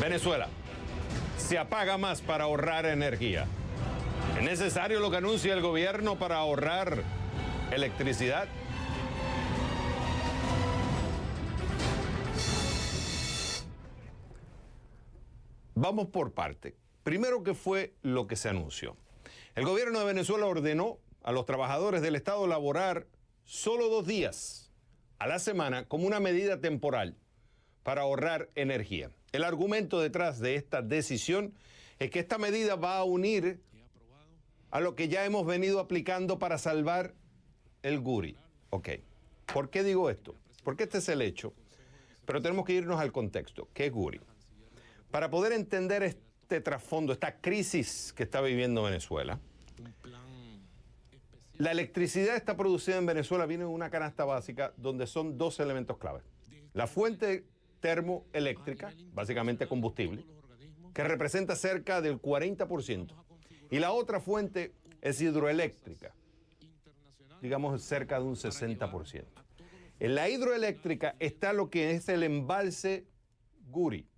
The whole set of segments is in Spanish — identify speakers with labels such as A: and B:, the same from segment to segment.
A: Venezuela se apaga más para ahorrar energía. ¿Es necesario lo que anuncia el gobierno para ahorrar electricidad? Vamos por parte. Primero, ¿qué fue lo que se anunció? El gobierno de Venezuela ordenó a los trabajadores del Estado laborar solo 2 días a la semana como una medida temporal para ahorrar energía. El argumento detrás de esta decisión es que esta medida va a unir a lo que ya hemos venido aplicando para salvar el Guri. Ok, ¿por qué digo esto? Porque este es el hecho, pero tenemos que irnos al contexto. ¿Qué es Guri? Para poder entender este trasfondo, esta crisis que está viviendo Venezuela, la electricidad está producida en Venezuela, viene de una canasta básica donde son 2 elementos clave. La fuente termoeléctrica, básicamente combustible, que representa cerca del 40%, y la otra fuente es hidroeléctrica, digamos cerca de un 60%. En la hidroeléctrica está lo que es el embalse Guri,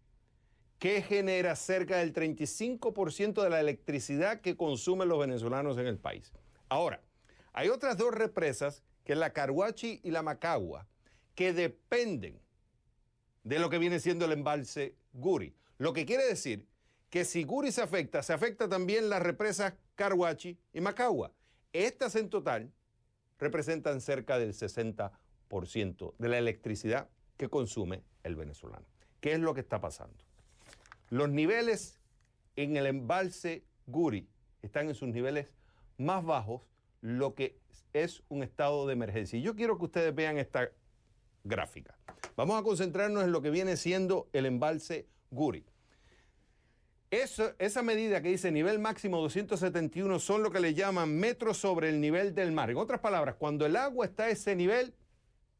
A: que genera cerca del 35% de la electricidad que consumen los venezolanos en el país. Ahora, hay otras 2 represas, que es la Carhuachi y la Macagua, que dependen de lo que viene siendo el embalse Guri. Lo que quiere decir que si Guri se afecta también las represas Carhuachi y Macagua. Estas en total representan cerca del 60% de la electricidad que consume el venezolano. ¿Qué es lo que está pasando? Los niveles en el embalse Guri están en sus niveles más bajos, lo que es un estado de emergencia. Y yo quiero que ustedes vean esta gráfica. Vamos a concentrarnos en lo que viene siendo el embalse Guri. Esa medida que dice nivel máximo 271 son lo que le llaman metros sobre el nivel del mar. En otras palabras, cuando el agua está a ese nivel,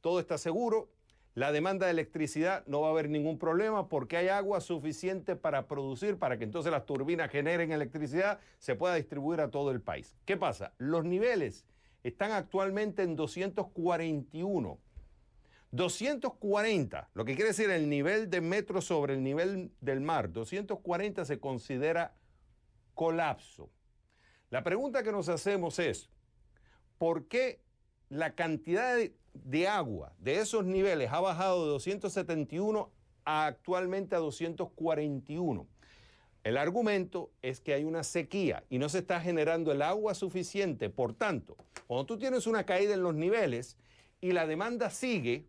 A: todo está seguro. La demanda de electricidad no va a haber ningún problema porque hay agua suficiente para producir, para que entonces las turbinas generen electricidad, se pueda distribuir a todo el país. ¿Qué pasa? Los niveles están actualmente en 241. 240, lo que quiere decir el nivel de metros sobre el nivel del mar, 240 se considera colapso. La pregunta que nos hacemos es, ¿por qué la cantidad de agua de esos niveles ha bajado de 271 a actualmente a 241? El argumento es que hay una sequía y no se está generando el agua suficiente. Por tanto, cuando tú tienes una caída en los niveles y la demanda sigue,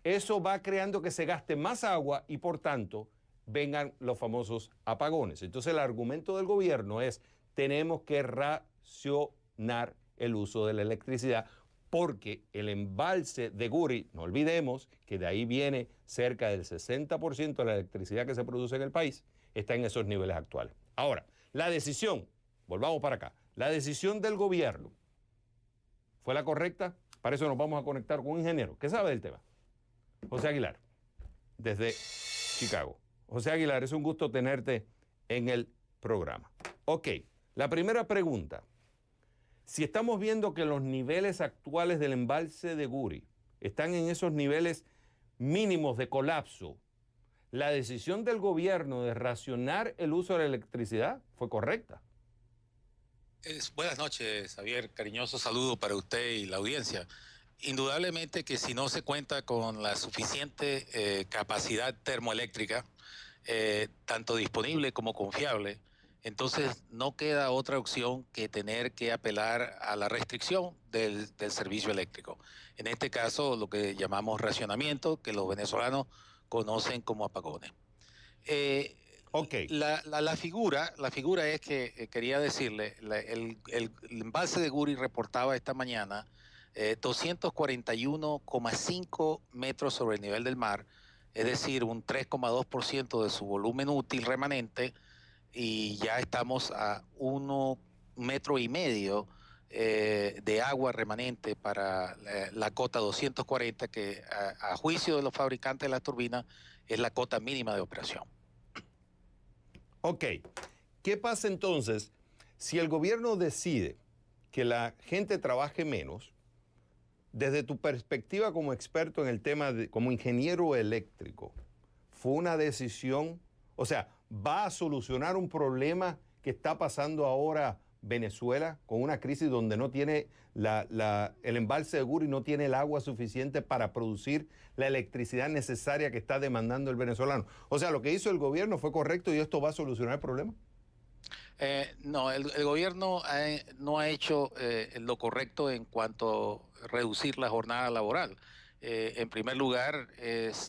A: eso va creando que se gaste más agua y por tanto vengan los famosos apagones. Entonces el argumento del gobierno es, tenemos que racionar el uso de la electricidad porque el embalse de Guri, no olvidemos que de ahí viene cerca del 60% de la electricidad que se produce en el país, está en esos niveles actuales. Ahora, la decisión, volvamos para acá, la decisión del gobierno, ¿fue la correcta? Para eso nos vamos a conectar con un ingeniero que sabe del tema. José Aguilar, desde Chicago. José Aguilar, es un gusto tenerte en el programa. Ok, la primera pregunta. Si estamos viendo que los niveles actuales del embalse de Guri están en esos niveles mínimos de colapso, ¿la decisión del gobierno de racionar el uso de la electricidad fue correcta?
B: Buenas noches, Javier. Cariñoso saludo para usted y la audiencia. Indudablemente que si no se cuenta con la suficiente capacidad termoeléctrica, tanto disponible como confiable, entonces no queda otra opción que tener que apelar a la restricción del servicio eléctrico. En este caso, lo que llamamos racionamiento, que los venezolanos conocen como apagones.
A: Okay.
B: La figura es que quería decirle, el embalse de Guri reportaba esta mañana 241,5 metros sobre el nivel del mar, es decir, un 3,2% de su volumen útil remanente, y ya estamos a 1,5 metros de agua remanente para la cota 240, que a juicio de los fabricantes de las turbinas es la cota mínima de operación.
A: Ok, ¿qué pasa entonces si el gobierno decide que la gente trabaje menos? Desde tu perspectiva como experto en el tema, como ingeniero eléctrico, ¿fue una decisión? O sea, ¿va a solucionar un problema que está pasando ahora Venezuela con una crisis donde no tiene el embalse de Guri, no tiene el agua suficiente para producir la electricidad necesaria que está demandando el venezolano? O sea, lo que hizo el gobierno fue correcto y esto va a solucionar el problema.
B: No, el gobierno no ha hecho lo correcto en cuanto a reducir la jornada laboral. En primer lugar,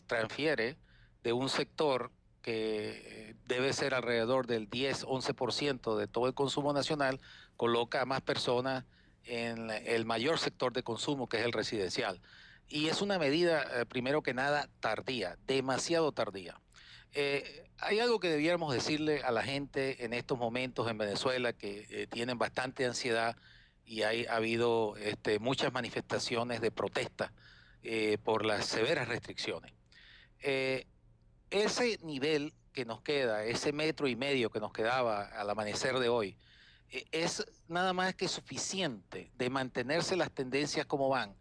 B: transfiere de un sector que debe ser alrededor del 10-11% de todo el consumo nacional, coloca a más personas en el mayor sector de consumo, que es el residencial. Y es una medida, primero que nada, tardía, demasiado tardía. Hay algo que debiéramos decirle a la gente en estos momentos en Venezuela que tienen bastante ansiedad y ha habido muchas manifestaciones de protesta por las severas restricciones. Eh, Ese nivel que nos queda, ese 1,5 metros que nos quedaba al amanecer de hoy, es nada más que suficiente de mantenerse las tendencias como van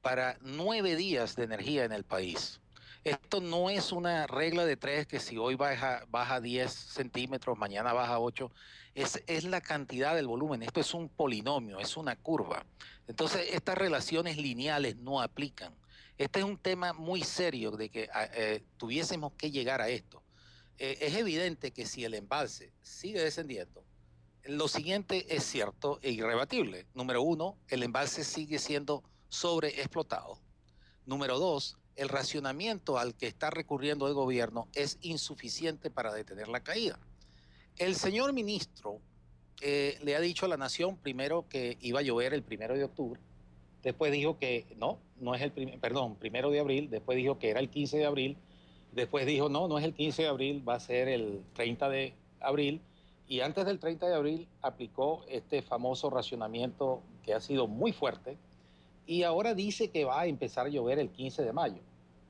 B: para 9 días de energía en el país. Esto no es una regla de tres que si hoy baja 10 centímetros, mañana baja 8. Es la cantidad del volumen. Esto es un polinomio, es una curva. Entonces, estas relaciones lineales no aplican. Este es un tema muy serio de que tuviésemos que llegar a esto. Es evidente que si el embalse sigue descendiendo, lo siguiente es cierto e irrebatible. Número uno, el embalse sigue siendo sobreexplotado. Número dos, el racionamiento al que está recurriendo el gobierno es insuficiente para detener la caída. El señor ministro le ha dicho a la nación primero que iba a llover el 1 de octubre, después dijo que no es el 1 de abril, después dijo que era el 15 de abril, después dijo no es el 15 de abril, va a ser el 30 de abril, y antes del 30 de abril aplicó este famoso racionamiento que ha sido muy fuerte, y ahora dice que va a empezar a llover el 15 de mayo.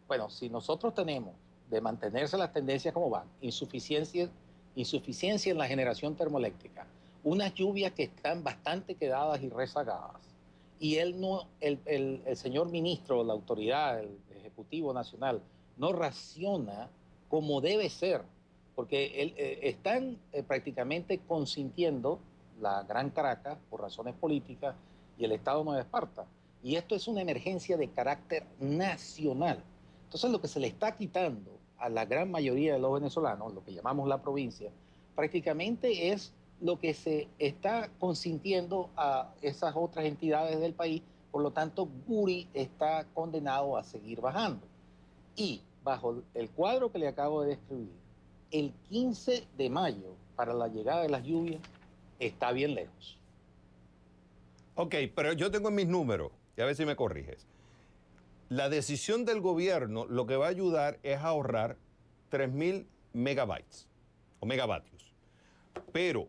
B: Bueno, si nosotros tenemos de mantenerse las tendencias como van, insuficiencia en la generación termoeléctrica, unas lluvias que están bastante quedadas y rezagadas, y el señor ministro, la autoridad, el Ejecutivo Nacional, no raciona como debe ser, porque están prácticamente consintiendo la Gran Caracas por razones políticas y el Estado Nueva Esparta. Y esto es una emergencia de carácter nacional. Entonces, lo que se le está quitando a la gran mayoría de los venezolanos, lo que llamamos la provincia, prácticamente es lo que se está consintiendo a esas otras entidades del país. Por lo tanto, Guri está condenado a seguir bajando. Y bajo el cuadro que le acabo de describir, el 15 de mayo, para la llegada de las lluvias, está bien lejos.
A: Ok, pero yo tengo en mis números, y a ver si me corriges. La decisión del gobierno lo que va a ayudar es a ahorrar 3.000 megabytes o megavatios. Pero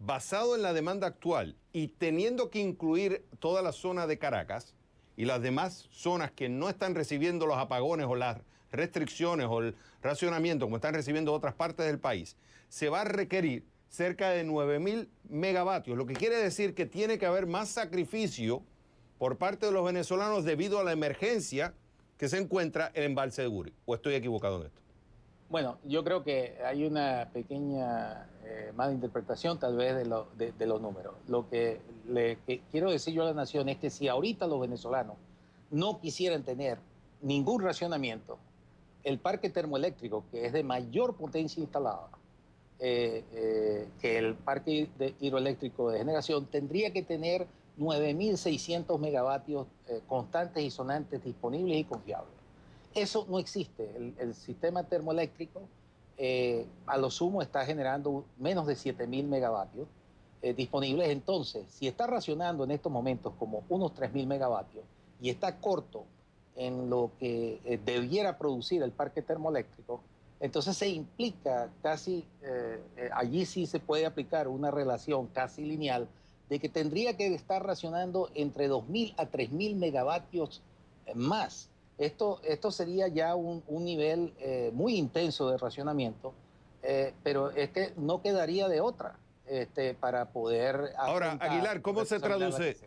A: basado en la demanda actual y teniendo que incluir toda la zona de Caracas y las demás zonas que no están recibiendo los apagones o las restricciones o el racionamiento como están recibiendo otras partes del país, se va a requerir cerca de 9.000 megavatios, lo que quiere decir que tiene que haber más sacrificio por parte de los venezolanos debido a la emergencia que se encuentra el embalse de Guri. ¿O estoy equivocado en esto?
B: Bueno, yo creo que hay una pequeña malinterpretación tal vez de los números. Lo que quiero decir yo a la nación es que si ahorita los venezolanos no quisieran tener ningún racionamiento, el parque termoeléctrico, que es de mayor potencia instalada que el parque hidroeléctrico de generación, tendría que tener 9.600 megavatios constantes y sonantes disponibles y confiables. Eso no existe. El sistema termoeléctrico a lo sumo está generando menos de 7.000 megavatios disponibles. Entonces, si está racionando en estos momentos como unos 3.000 megavatios y está corto en lo que debiera producir el parque termoeléctrico, entonces se implica casi, allí sí se puede aplicar una relación casi lineal de que tendría que estar racionando entre 2.000 a 3.000 megavatios más. Esto sería ya un nivel muy intenso de racionamiento, pero es que no quedaría de otra para poder...
A: Ahora, Aguilar, ¿cómo se traduce?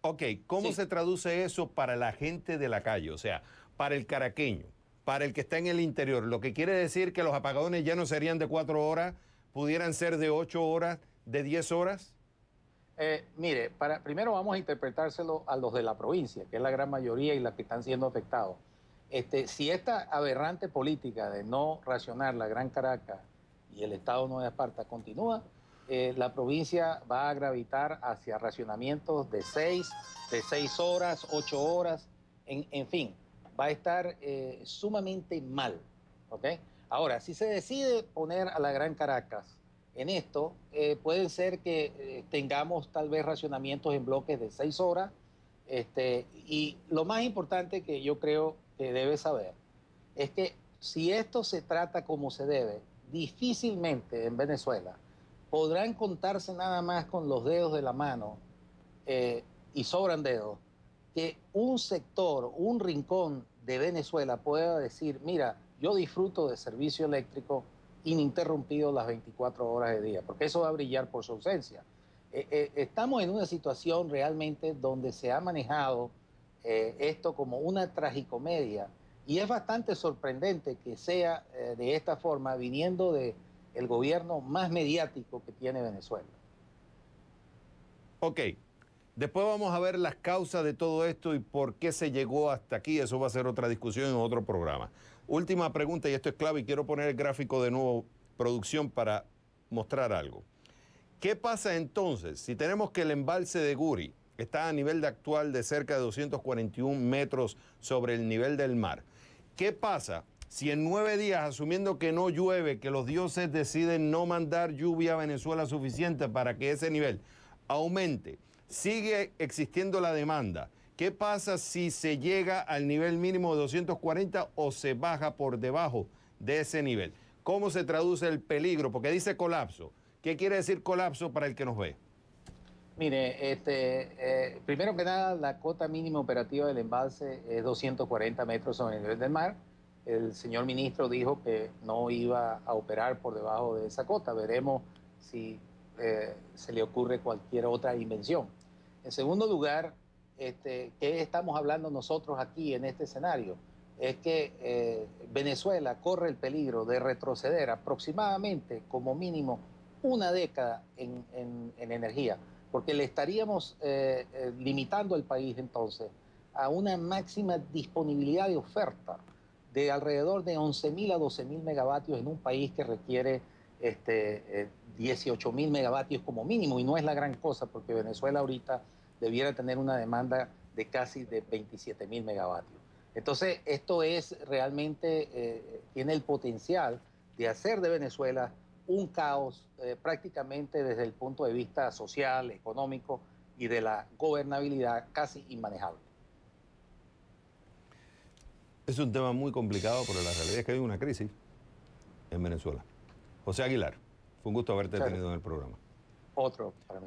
A: Ok, ¿cómo
B: Sí.
A: se traduce eso para la gente de la calle? O sea, para el caraqueño. para el que está en el interior, lo que quiere decir que los apagones ya no serían de 4 horas, pudieran ser de 8 horas, de 10 horas.
B: Mire, primero vamos a interpretárselo a los de la provincia, que es la gran mayoría y las que están siendo afectados. Si esta aberrante política de no racionar la Gran Caracas y el Estado de Nueva Esparta continúa, la provincia va a gravitar hacia racionamientos de 6 horas, 8 horas, en fin, va a estar sumamente mal, ¿ok? Ahora, si se decide poner a la Gran Caracas en esto, puede ser que tengamos tal vez racionamientos en bloques de 6 horas, y lo más importante que yo creo que debe saber es que si esto se trata como se debe, difícilmente en Venezuela podrán contarse nada más con los dedos de la mano, y sobran dedos, que un sector, un rincón de Venezuela pueda decir, mira, yo disfruto de servicio eléctrico ininterrumpido las 24 horas del día, porque eso va a brillar por su ausencia. Estamos en una situación realmente donde se ha manejado esto como una tragicomedia, y es bastante sorprendente que sea de esta forma, viniendo de el gobierno más mediático que tiene Venezuela.
A: Ok, después vamos a ver las causas de todo esto y por qué se llegó hasta aquí. Eso va a ser otra discusión en otro programa. Última pregunta, y esto es clave, y quiero poner el gráfico de nuevo, producción, para mostrar algo. ¿Qué pasa entonces si tenemos que el embalse de Guri está a nivel actual de cerca de 241 metros sobre el nivel del mar? ¿Qué pasa si en 9 días, asumiendo que no llueve, que los dioses deciden no mandar lluvia a Venezuela suficiente para que ese nivel aumente, sigue existiendo la demanda? ¿Qué pasa si se llega al nivel mínimo de 240 o se baja por debajo de ese nivel? ¿Cómo se traduce el peligro? Porque dice colapso. ¿Qué quiere decir colapso para el que nos ve?
B: Mire, primero que nada, la cota mínima operativa del embalse es 240 metros sobre el nivel del mar. El señor ministro dijo que no iba a operar por debajo de esa cota. Veremos si se le ocurre cualquier otra invención. En segundo lugar, ¿qué estamos hablando nosotros aquí en este escenario? Es que Venezuela corre el peligro de retroceder aproximadamente, como mínimo, una década en energía, porque le estaríamos limitando al país entonces a una máxima disponibilidad de oferta de alrededor de 11.000 a 12.000 megavatios en un país que requiere 18.000 megavatios como mínimo, y no es la gran cosa porque Venezuela ahorita debiera tener una demanda de casi de 27.000 megavatios. Entonces, esto es realmente, tiene el potencial de hacer de Venezuela un caos prácticamente desde el punto de vista social, económico y de la gobernabilidad casi inmanejable.
A: Es un tema muy complicado, pero la realidad es que hay una crisis en Venezuela. José Aguilar, fue un gusto haberte tenido en el programa.
B: Otro para mí.